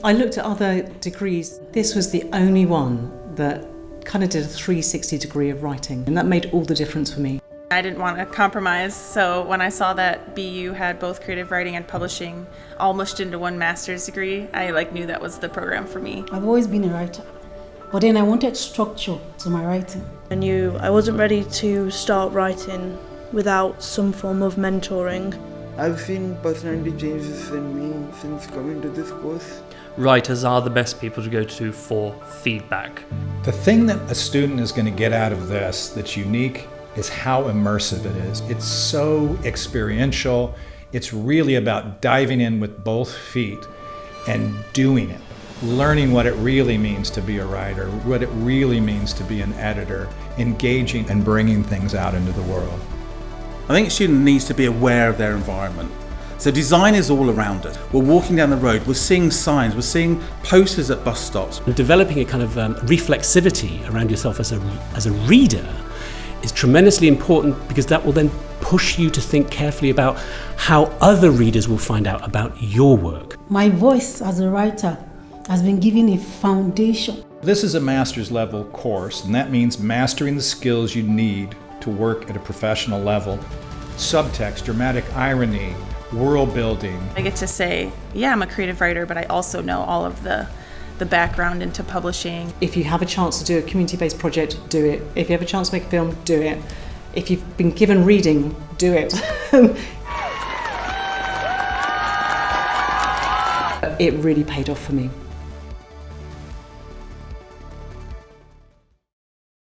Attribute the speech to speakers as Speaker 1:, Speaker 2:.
Speaker 1: I looked at other degrees. This was the only one that kind of did a 360 degree of writing, and that made all the difference for me.
Speaker 2: I didn't want to compromise, so when I saw that BU had both creative writing and publishing all mushed into one master's degree, I knew that was the program for me.
Speaker 3: I've always been a writer, but then I wanted structure to my writing.
Speaker 4: I knew I wasn't ready to start writing without some form of mentoring.
Speaker 5: I've seen personality changes in me since coming to this course.
Speaker 6: Writers are the best people to go to for feedback.
Speaker 7: The thing that a student is going to get out of this that's unique is how immersive it is. It's so experiential. It's really about diving in with both feet and doing it. Learning what it really means to be a writer, what it really means to be an editor, engaging and bringing things out into the world.
Speaker 8: I think a student needs to be aware of their environment. So design is all around us. We're walking down the road, we're seeing signs, we're seeing posters at bus stops.
Speaker 9: Developing a kind of reflexivity around yourself as a reader is tremendously important, because that will then push you to think carefully about how other readers will find out about your work.
Speaker 3: My voice as a writer has been given a foundation.
Speaker 7: This is a master's level course, and that means mastering the skills you need to work at a professional level. Subtext, dramatic irony, world building.
Speaker 2: I get to say, yeah, I'm a creative writer, but I also know all of the background into publishing.
Speaker 1: If you have a chance to do a community-based project, do it. If you have a chance to make a film, do it. If you've been given reading, do it. It really paid off for me.